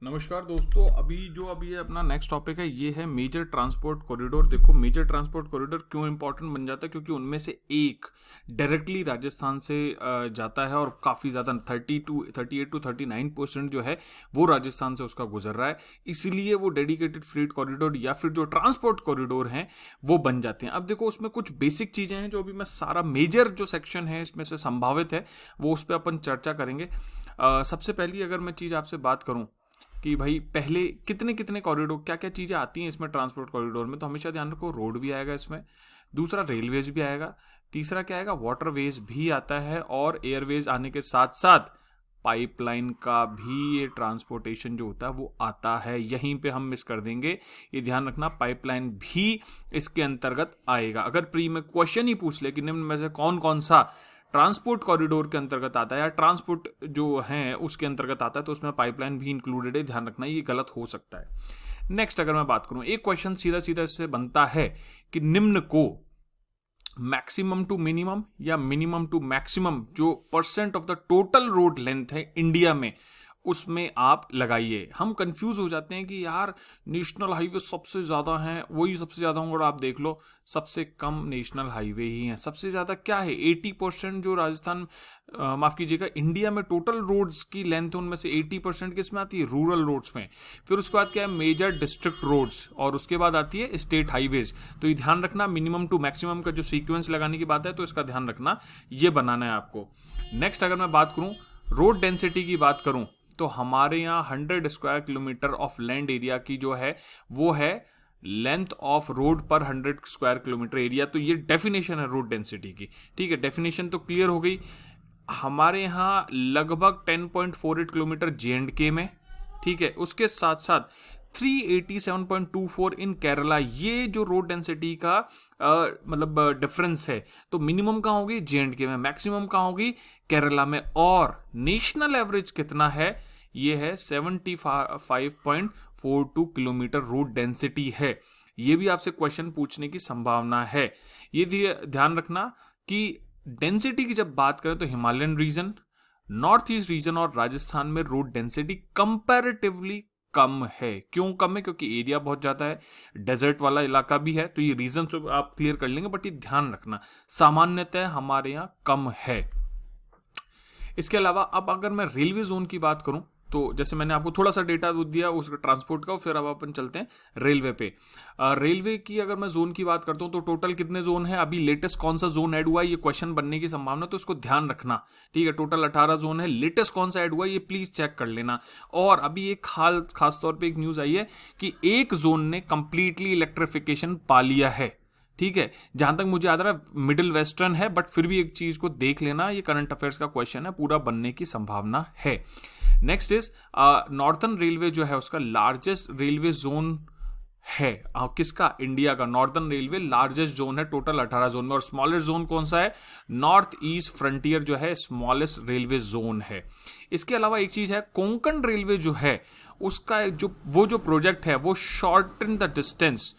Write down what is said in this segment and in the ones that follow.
नमस्कार दोस्तों। अभी अपना नेक्स्ट टॉपिक है, ये है मेजर ट्रांसपोर्ट कॉरिडोर। देखो, मेजर ट्रांसपोर्ट कॉरिडोर क्यों इंपॉर्टेंट बन जाता है, क्योंकि उनमें से एक डायरेक्टली राजस्थान से जाता है और काफ़ी ज़्यादा 38 to 39% जो है वो राजस्थान से उसका गुजर रहा है। इसीलिए वो डेडिकेटेड फ्रेट कॉरिडोर या फिर जो ट्रांसपोर्ट कॉरिडोर हैं वो बन जाते हैं। अब देखो, उसमें कुछ बेसिक चीज़ें हैं जो अभी मैं सारा मेजर जो सेक्शन है इसमें से संभावित है वो उस पर अपन चर्चा करेंगे। सबसे पहली अगर मैं चीज़ आपसे बात करूँ कि भाई पहले कितने कितने कॉरिडोर, क्या क्या चीज़ें आती हैं इसमें ट्रांसपोर्ट कॉरिडोर में, तो हमेशा ध्यान रखो रोड भी आएगा इसमें, दूसरा रेलवेज भी आएगा, तीसरा क्या आएगा वाटरवेज भी आता है, और एयरवेज आने के साथ साथ पाइपलाइन का भी ये ट्रांसपोर्टेशन जो होता है वो आता है। यहीं पे हम मिस कर देंगे, ये ध्यान रखना, पाइपलाइन भी इसके अंतर्गत आएगा। अगर प्री में क्वेश्चन ही पूछ ले कि निम्न में से कौन कौन सा ट्रांसपोर्ट कॉरिडोर के अंतर्गत आता है या ट्रांसपोर्ट जो है उसके अंतर्गत आता है, तो उसमें पाइपलाइन भी इंक्लूडेड है, ध्यान रखना ये गलत हो सकता है। नेक्स्ट अगर मैं बात करूं, एक क्वेश्चन सीधा सीधा इससे बनता है कि निम्न को मैक्सिमम टू मिनिमम या मिनिमम टू मैक्सिमम जो percent of the total road length है इंडिया में उसमें आप लगाइए। हम कंफ्यूज हो जाते हैं कि यार नेशनल हाईवे सबसे ज़्यादा हैं, वही सबसे ज़्यादा होंगे, और आप देख लो सबसे कम नेशनल हाईवे ही हैं। सबसे ज़्यादा क्या है, 80% जो राजस्थान, माफ़ कीजिएगा, इंडिया में टोटल रोड्स की लेंथ उनमें से 80% किस में आती है, रूरल रोड्स में। फिर उसके बाद क्या है, मेजर डिस्ट्रिक्ट रोड्स, और उसके बाद आती है स्टेट हाईवेज। तो ये ध्यान रखना, मिनिमम टू मैक्सिमम का जो सीक्वेंस लगाने की बात है तो इसका ध्यान रखना, ये बनाना है आपको। नेक्स्ट अगर मैं बात करूँ, रोड डेंसिटी की बात करूँ, तो हमारे यहाँ 100 square kilometre of land area की जो है वो है लेंथ ऑफ रोड पर 100 स्क्वायर किलोमीटर एरिया। तो ये डेफिनेशन है रोड डेंसिटी की। ठीक है, डेफिनेशन तो क्लियर हो गई। हमारे यहाँ लगभग 10.48 किलोमीटर J&K में, ठीक है, उसके साथ साथ 387.24 इन केरला। ये जो रोड डेंसिटी का मतलब डिफरेंस है, तो मिनिमम कहाँ होगी J&K में, मैक्सिमम कहाँ होगी केरला में, और नेशनल एवरेज कितना है, ये है 75.42 किलोमीटर रोड डेंसिटी है। ये भी आपसे क्वेश्चन पूछने की संभावना है। ये ध्यान रखना कि डेंसिटी की जब बात करें तो Himalayan region, north east region और राजस्थान में रोड डेंसिटी कंपैरेटिवली कम है। क्यों कम है, क्योंकि एरिया बहुत ज़्यादा है, डेजर्ट वाला इलाका भी है, तो ये रीजन तो आप क्लियर कर लेंगे, बट ये ध्यान रखना सामान्यतः हमारे यहाँ कम है। इसके अलावा अब अगर मैं रेलवे जोन की बात करूं, तो जैसे मैंने आपको थोड़ा सा डेटा दिया उस ट्रांसपोर्ट का, फिर अब अपन चलते हैं रेलवे पे। रेलवे की अगर मैं जोन की बात करता हूं तो टोटल कितने जोन है, अभी लेटेस्ट कौन सा जोन ऐड हुआ है, ये क्वेश्चन बनने की संभावना, तो इसको ध्यान रखना। ठीक है, टोटल 18 जोन है, लेटेस्ट कौन सा ऐड हुआ है ये प्लीज चेक कर लेना। और अभी एक खास तौर पर एक न्यूज आई है कि एक जोन ने कंप्लीटली इलेक्ट्रिफिकेशन पा लिया है। ठीक है, जहां तक मुझे याद रहा है मिडिल वेस्टर्न है, बट फिर भी एक चीज को देख लेना, ये करंट अफेयर्स का क्वेश्चन है, पूरा बनने की संभावना है। नेक्स्ट इज नॉर्थर्न रेलवे जो है उसका लार्जेस्ट रेलवे जोन है, किसका, इंडिया का। नॉर्दर्न रेलवे लार्जेस्ट जोन है टोटल 18 जोन में, और स्मॉलेस्ट जोन कौन सा है, नॉर्थ ईस्ट फ्रंटियर जो है स्मॉलेस्ट रेलवे जोन है। इसके अलावा एक चीज है, कोंकण रेलवे जो है उसका जो प्रोजेक्ट है वो शॉर्टन द डिस्टेंस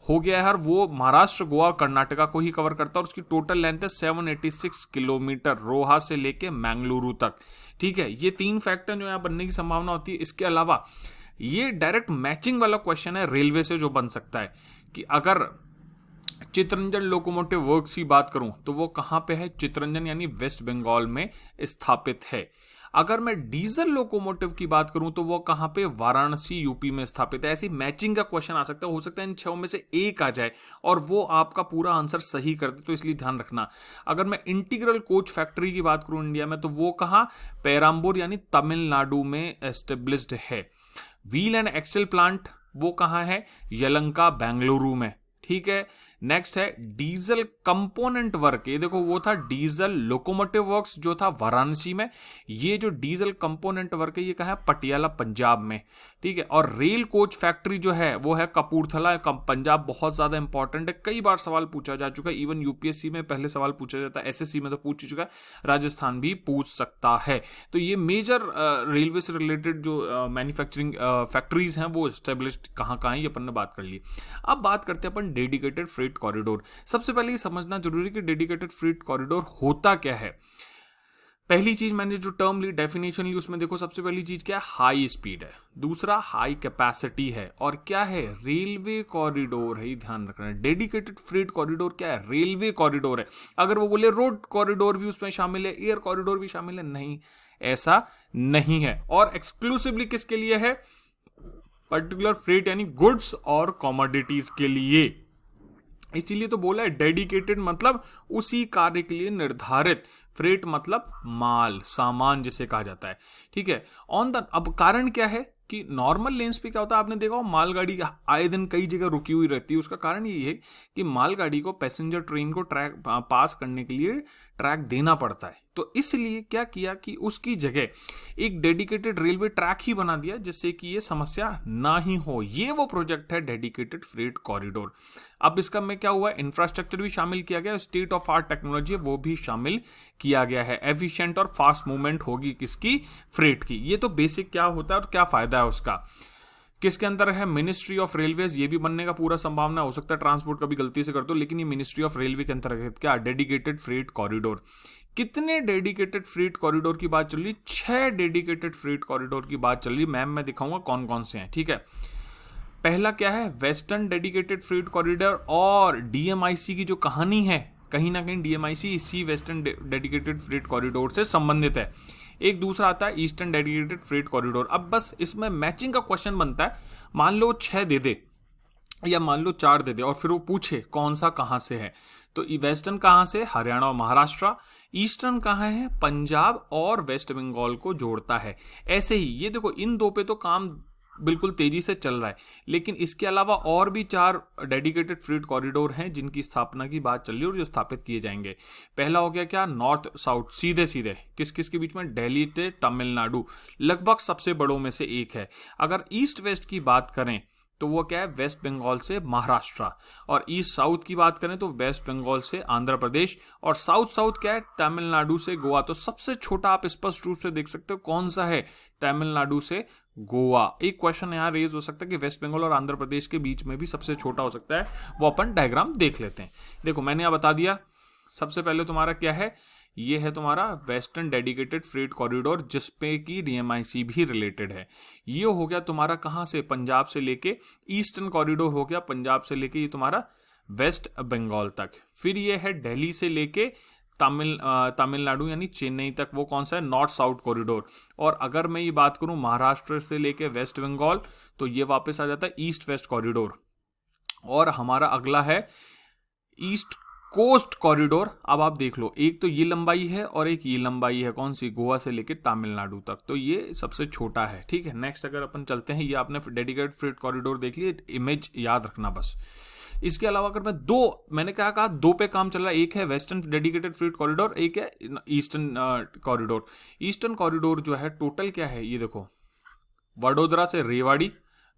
हो गया है, और वो महाराष्ट्र, गोवा, कर्नाटका को ही कवर करता है, और उसकी टोटल लेंथ है 786 किलोमीटर, रोहा से लेके मैंगलुरु तक। ठीक है, ये 3 फैक्टर जो यहाँ बनने की संभावना होती है। इसके अलावा ये डायरेक्ट मैचिंग वाला क्वेश्चन है रेलवे से जो बन सकता है कि अगर चितरंजन लोकोमोटिव वर्क्स की बात करूं तो वो कहां पे है, चितरंजन यानी वेस्ट बंगाल में स्थापित है। अगर मैं डीजल लोकोमोटिव की बात करूं तो वो कहां पे, वाराणसी यूपी में स्थापित है। ऐसी मैचिंग का क्वेश्चन आ सकता है, हो सकता है इन 6 में से एक आ जाए और वो आपका पूरा आंसर सही कर दे, तो इसलिए ध्यान रखना। अगर मैं इंटीग्रल कोच फैक्ट्री की बात करूं इंडिया में, तो वो कहां, पेराम्बूर यानी तमिलनाडु में एस्टेब्लिश्ड है। व्हील एंड एक्सेल प्लांट वो कहां है, यलंका बेंगलुरु में। ठीक है, नेक्स्ट है डीजल कंपोनेंट वर्क, ये देखो वो था डीजल लोकोमोटिव वर्क्स जो था वाराणसी में, ये जो डीजल कंपोनेंट वर्क है ये कहा है, पटियाला पंजाब में। ठीक है, और रेल कोच फैक्ट्री जो है वो है कपूरथला, पंजाब। बहुत ज्यादा इंपॉर्टेंट है, कई बार सवाल पूछा जा चुका है, इवन यूपीएससी में पहले सवाल पूछा जाता है, एसएससी में तो पूछ चुका है, राजस्थान भी पूछ सकता है। तो ये मेजर रेलवे से रिलेटेड जो मैन्युफैक्चरिंग फैक्ट्रीज हैं वो स्टेब्लिश्ड कहाँ कहाँ, ये अपन ने बात कर ली। अब बात करते हैं अपन डेडिकेटेड फ्रेट कॉरिडोर। सबसे पहले ये समझना जरूरी है कि डेडिकेटेड फ्रेट कॉरिडोर होता क्या है। पहली चीज मैंने जो टर्म ली, डेफिनेशन ली, उसमें देखो सबसे पहली चीज क्या है, हाई स्पीड है, दूसरा हाई कैपेसिटी है, और क्या है, रेलवे कॉरिडोर है। ध्यान रखना, डेडिकेटेड फ्रेट कॉरिडोर क्या है, रेलवे कॉरिडोर है। अगर वो बोले रोड कॉरिडोर भी उसमें शामिल है, एयर कॉरिडोर भी शामिल है, नहीं, ऐसा नहीं है। और एक्सक्लूसिवली किसके लिए है, पर्टिकुलर फ्रेट यानी गुड्स और कॉमोडिटीज के लिए। इसीलिए तो बोला है डेडिकेटेड, मतलब उसी कार्य के लिए निर्धारित, फ्रेट मतलब माल, सामान जिसे कहा जाता है, ठीक है। अब कारण क्या है कि नॉर्मल लेन्स पे क्या होता है, आपने देखा हो मालगाड़ी आए दिन कई जगह रुकी हुई रहती है। उसका कारण ये है कि मालगाड़ी को पैसेंजर ट्रेन को ट्रैक पास करने के लिए ट्रैक देना पड़ता है। तो इसलिए क्या किया कि उसकी जगह एक डेडिकेटेड रेलवे ट्रैक ही बना दिया, जिससे कि ये समस्या ना ही हो। ये वो प्रोजेक्ट है डेडिकेटेड फ्रेट कॉरिडोर। अब इसका में क्या हुआ, इंफ्रास्ट्रक्चर भी शामिल किया गया, स्टेट ऑफ आर्ट टेक्नोलॉजी है वो भी शामिल किया गया है। एफिशिएंट और फास्ट मूवमेंट होगी किसकी, फ्रेट की। ये तो बेसिक क्या होता है और क्या फायदा है उसका। किसके अंदर है, मिनिस्ट्री ऑफ रेलवेज, ये भी बनने का पूरा संभावना हो सकता है, ट्रांसपोर्ट कभी गलती से कर दो, लेकिन ये मिनिस्ट्री ऑफ रेलवे के अंतर्गत क्या, डेडिकेटेड फ्रेट कॉरिडोर। कितने डेडिकेटेड फ्रेट कॉरिडोर की बात चल रही, 6 डेडिकेटेड फ्रेट कॉरिडोर की बात चल रही। मैम मैं दिखाऊंगा कौन कौन से हैं, ठीक है। पहला क्या है, वेस्टर्न डेडिकेटेड फ्रेट कॉरिडोर, और डीएमआईसी की जो कहानी है, कहीं ना कहीं डीएमआईसी इसी वेस्टर्न डेडिकेटेड फ्रेट कॉरिडोर से संबंधित है। एक दूसरा आता है ईस्टर्न डेडिकेटेड फ्रेट कॉरिडोर। अब बस इसमें मैचिंग का क्वेश्चन बनता है, मान लो 6 दे दे या मान लो 4 दे दे, और फिर वो पूछे कौन सा कहां से है। तो वेस्टर्न कहां से, हरियाणा और महाराष्ट्र। ईस्टर्न कहां है, पंजाब और वेस्ट बंगाल को जोड़ता है। ऐसे ही ये देखो, इन दो पे तो काम बिल्कुल तेजी से चल रहा है, लेकिन इसके अलावा और भी 4 डेडिकेटेड फ्रेट कॉरिडोर हैं जिनकी स्थापना की बात चल रही है और जो स्थापित किए जाएंगे। पहला हो गया क्या, नॉर्थ साउथ, सीधे सीधे किस किस के बीच में, दिल्ली से तमिलनाडु, लगभग सबसे बड़ों में से एक है। अगर ईस्ट वेस्ट की बात करें तो वो क्या है, वेस्ट बंगाल से महाराष्ट्र, और ईस्ट साउथ की बात करें तो वेस्ट बंगाल से आंध्र प्रदेश, और साउथ साउथ क्या है, तमिलनाडु से गोवा। तो सबसे छोटा आप स्पष्ट रूप से देख सकते हो कौन सा है, तमिलनाडु से गोवा। एक क्वेश्चन यहां रेज हो सकता है कि वेस्ट बंगाल और आंध्र प्रदेश के बीच में भी सबसे छोटा हो सकता है, वो अपन डायग्राम देख लेते हैं। देखो मैंने यहां बता दिया, सबसे पहले तुम्हारा क्या है, ये है तुम्हारा वेस्टर्न डेडिकेटेड फ्रेट कॉरिडोर, जिसपे की डीएमआईसी भी रिलेटेड है। ये हो गया तुम्हारा कहां से, पंजाब से लेके, ईस्टर्न कॉरिडोर हो गया पंजाब से लेके ये तुम्हारा वेस्ट बंगाल तक। फिर ये है दिल्ली से लेके तमिलनाडु यानी चेन्नई तक, वो कौन सा है, नॉर्थ साउथ कॉरिडोर। और अगर मैं ये बात करूं महाराष्ट्र से लेके वेस्ट बंगाल, तो ये वापस आ जाता है ईस्ट वेस्ट कॉरिडोर। और हमारा अगला है ईस्ट कोस्ट कॉरिडोर। अब आप देख लो, एक तो ये लंबाई है और एक ये लंबाई है, कौन सी, गोवा से लेकर तमिलनाडु तक, तो ये सबसे छोटा है, ठीक है। नेक्स्ट अगर अपन चलते हैं, ये आपने डेडिकेटेड फ्रेट कॉरिडोर देख लिए, इमेज याद रखना बस। इसके अलावा अगर मैंने क्या कहा, 2 पे काम चल रहा है, एक है वेस्टर्न डेडिकेटेड फ्रेट कॉरिडोर, एक है ईस्टर्न कॉरिडोर। ईस्टर्न कॉरिडोर जो है टोटल क्या है, ये देखो, वडोदरा से रेवाड़ी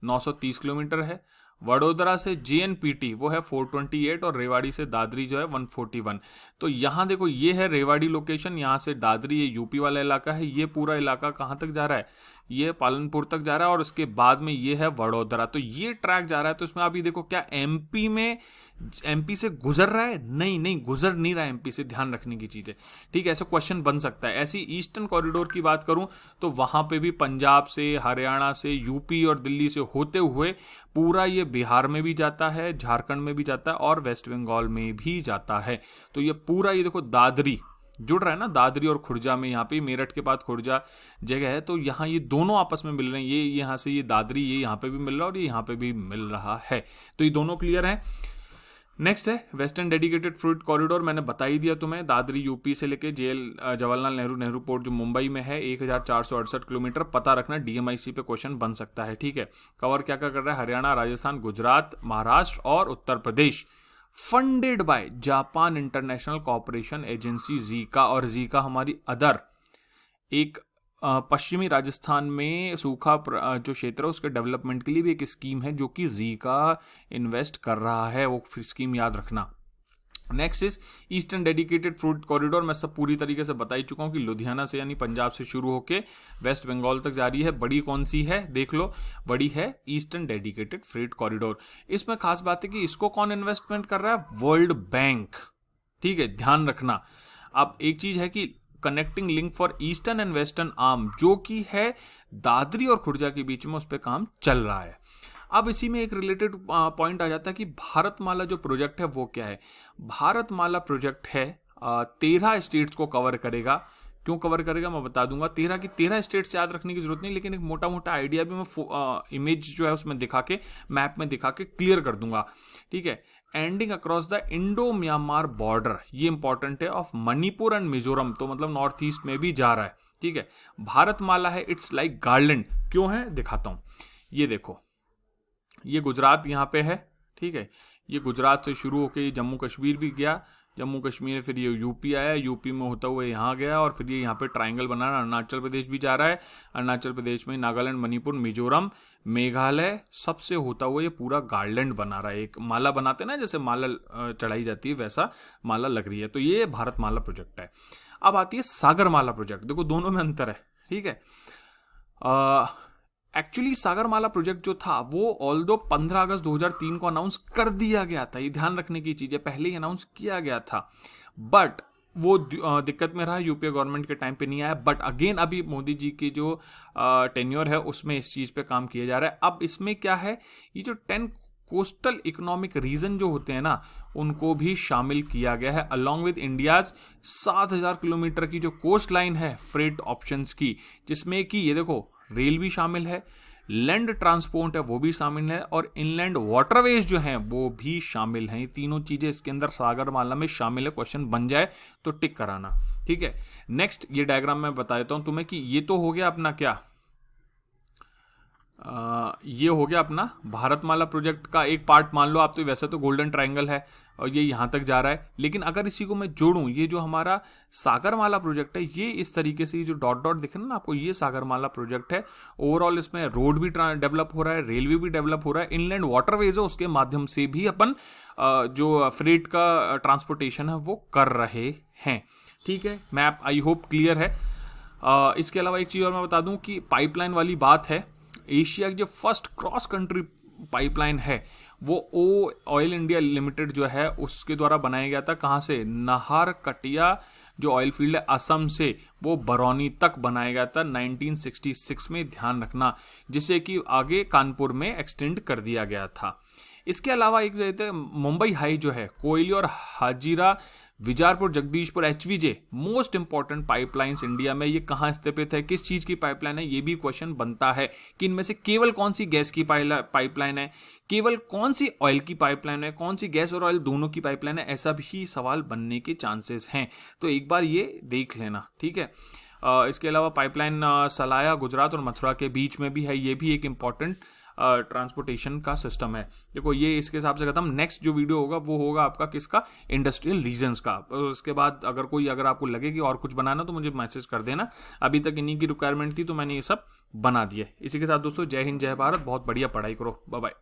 930 किलोमीटर है, वडोदरा से जेएनपीटी वो है 428, और रेवाड़ी से दादरी जो है 141। तो यहां देखो, ये है रेवाड़ी लोकेशन, यहां से दादरी, ये यूपी वाला इलाका है, ये पूरा इलाका कहां तक जा रहा है, ये पालनपुर तक जा रहा है, और उसके बाद में ये है वडोदरा। तो ये ट्रैक जा रहा है, तो इसमें अभी देखो क्या एमपी से गुजर रहा है, नहीं गुजर नहीं रहा है एमपी से, ध्यान रखने की चीज है, ठीक है। ऐसा क्वेश्चन बन सकता है। ऐसी ईस्टर्न कॉरिडोर की बात करूं तो वहां पे भी पंजाब से, हरियाणा से, यूपी और दिल्ली से होते हुए पूरा ये बिहार में भी जाता है, झारखंड में भी जाता है, और वेस्ट बंगाल में भी जाता है। तो ये पूरा, ये देखो दादरी जुड़ रहा है ना, दादरी और खुर्जा में, यहाँ पे मेरठ के बाद खुर्जा जगह है, तो यहाँ ये दोनों आपस में मिल रहे हैं। ये यहाँ से ये दादरी, ये यहाँ पे भी मिल रहा है और ये यहाँ पे भी मिल रहा है, तो ये दोनों क्लियर है। नेक्स्ट है वेस्टर्न डेडिकेटेड फ्रेट कॉरिडोर, मैंने बता ही दिया तुम्हें, दादरी यूपी से लेके जवाहरलाल नेहरू पोर्ट जो मुंबई में है 1468 किलोमीटर। पता रखना, डीएमआईसी पे क्वेश्चन बन सकता है, ठीक है। कवर क्या क्या कर रहा है, हरियाणा, राजस्थान, गुजरात, महाराष्ट्र और Uttar Pradesh. Funded by Japan international corporation agency JICA, और जीका हमारी अदर एक पश्चिमी राजस्थान में सूखा जो क्षेत्र है उसके डेवलपमेंट के लिए भी एक स्कीम है जो कि जीका इन्वेस्ट कर रहा है, वो स्कीम याद रखना। Next is eastern dedicated freight corridor, मैं सब पूरी तरीके से बता ही चुका हूं कि लुधियाना से यानी पंजाब से शुरू होकर वेस्ट बंगाल तक जा रही है। बड़ी कौन सी है, देख लो, बड़ी है ईस्टर्न डेडिकेटेड फ्रेट कॉरिडोर। इसमें खास बात है कि इसको कौन इन्वेस्टमेंट कर रहा है, वर्ल्ड बैंक, ठीक है, ध्यान रखना। अब एक चीज है कि connecting link for eastern and western arm, जो कि है दादरी और खुर्जा के बीच में, उस पर काम चल रहा है। अब इसी में एक रिलेटेड पॉइंट आ जाता है कि भारतमाला जो प्रोजेक्ट है वो क्या है। भारतमाला प्रोजेक्ट है 13 स्टेट्स को कवर करेगा। क्यों कवर करेगा मैं बता दूंगा। 13 की 13 स्टेट्स याद रखने की जरूरत नहीं, लेकिन एक मोटा मोटा आइडिया भी मैं इमेज जो है उसमें दिखा के, मैप में दिखा के क्लियर कर दूंगा, ठीक है। Ending across the Indo Myanmar border, ये इंपॉर्टेंट है, ऑफ मणिपुर एंड मिजोरम, तो मतलब नॉर्थ ईस्ट में भी जा रहा है, ठीक है। भारतमाला है, इट्स लाइक गार्लैंड। क्यों है दिखाता हूं, ये देखो, ये गुजरात यहाँ पे है, ठीक है। ये गुजरात से शुरू होकर जम्मू कश्मीर भी गया, जम्मू कश्मीर फिर ये यूपी आया, यूपी में होता हुआ यहाँ गया, और फिर ये यहाँ पे ट्रायंगल बना, अरुणाचल प्रदेश भी जा रहा है, अरुणाचल प्रदेश में नागालैंड, मणिपुर, मिजोरम, मेघालय, सबसे होता हुआ ये पूरा गार्लैंड बना रहा है। एक माला बनाते हैं ना, जैसे माला चढ़ाई जाती है, वैसा माला लग रही है। तो ये भारतमाला प्रोजेक्ट है। अब आती है सागरमाला प्रोजेक्ट। देखो दोनों में अंतर है, ठीक है। एक्चुअली सागरमाला प्रोजेक्ट जो था वो ऑल्दो 15 अगस्त 2003 को अनाउंस कर दिया गया था, ये ध्यान रखने की चीज है, पहले ही अनाउंस किया गया था, बट वो दिक्कत में रहा, यूपीए गवर्नमेंट के टाइम पे नहीं आया। बट अगेन अभी मोदी जी की जो टेन्योर है उसमें इस चीज पे काम किया जा रहा है। अब इसमें क्या है, ये जो 10 कोस्टल इकोनॉमिक रीजन जो होते हैं ना, उनको भी शामिल किया गया है, अलॉन्ग विद इंडियाज 7000 किलोमीटर की जो कोस्ट लाइन है फ्रेट ऑप्शंस की, जिसमें कि ये देखो रेल भी शामिल है, लैंड ट्रांसपोर्ट है वो भी शामिल है, और इनलैंड वाटरवेज जो हैं वो भी शामिल हैं। ये तीनों चीजें इसके अंदर सागरमाला में शामिल है। क्वेश्चन बन जाए तो टिक कराना, ठीक है। नेक्स्ट ये डायग्राम मैं बता देता हूं तुम्हें कि ये तो हो गया अपना क्या, ये हो गया अपना भारतमाला प्रोजेक्ट का एक पार्ट मान लो आप, तो वैसे तो गोल्डन ट्रायंगल है और ये यहां तक जा रहा है, लेकिन अगर इसी को मैं जोड़ूं, ये जो हमारा सागरमाला प्रोजेक्ट है, ये इस तरीके से, ये जो डॉट डॉट दिख रहा है ना आपको, ये सागरमाला प्रोजेक्ट है। ओवरऑल इसमें रोड भी डेवलप हो रहा है, रेलवे भी डेवलप हो रहा है, इनलैंड वाटरवेज है उसके माध्यम से भी अपन जो फ्रेट का ट्रांसपोर्टेशन है वो कर रहे हैं, ठीक है। मैप आई होप क्लियर है। इसके अलावा एक चीज और मैं बता दूं कि पाइपलाइन वाली बात है, एशिया की जो फर्स्ट क्रॉस कंट्री पाइपलाइन है वो ऑयल इंडिया लिमिटेड जो है उसके द्वारा बनाया गया था। कहां से, नाहर कटिया जो ऑयल फील्ड है असम से, वो बरौनी तक बनाया गया था 1966 में, ध्यान रखना, जिसे कि आगे कानपुर में एक्सटेंड कर दिया गया था। इसके अलावा एक मुंबई हाई जो है, कोयली और Hazira, Vijarpur, Jagdishpur, HVJ, most important pipelines India में, ये कहां स्थापित है, किस चीज की पाइपलाइन है, ये भी क्वेश्चन बनता है कि इनमें से केवल कौन सी गैस की पाइपलाइन है, केवल कौन सी ऑयल की पाइपलाइन है, कौन सी गैस और ऑयल दोनों की पाइपलाइन है, ऐसा भी सवाल बनने के चांसेस हैं। तो एक बार ये देख लेना, ठीक है। इसके अलावा पाइपलाइन सलाया, गुजरात और मथुरा के बीच में भी है, ये भी एक इंपॉर्टेंट ट्रांसपोर्टेशन का सिस्टम है। देखो ये इसके हिसाब से खत्म। नेक्स्ट जो वीडियो होगा वो होगा आपका किसका, इंडस्ट्रियल रीजन्स का। उसके बाद अगर आपको लगे कि और कुछ बनाना तो मुझे मैसेज कर देना। अभी तक इन्हीं की रिक्वायरमेंट थी तो मैंने ये सब बना दिया। इसी के साथ दोस्तों जय हिंद जय भारत, बहुत बढ़िया पढ़ाई करो, बाय बाय।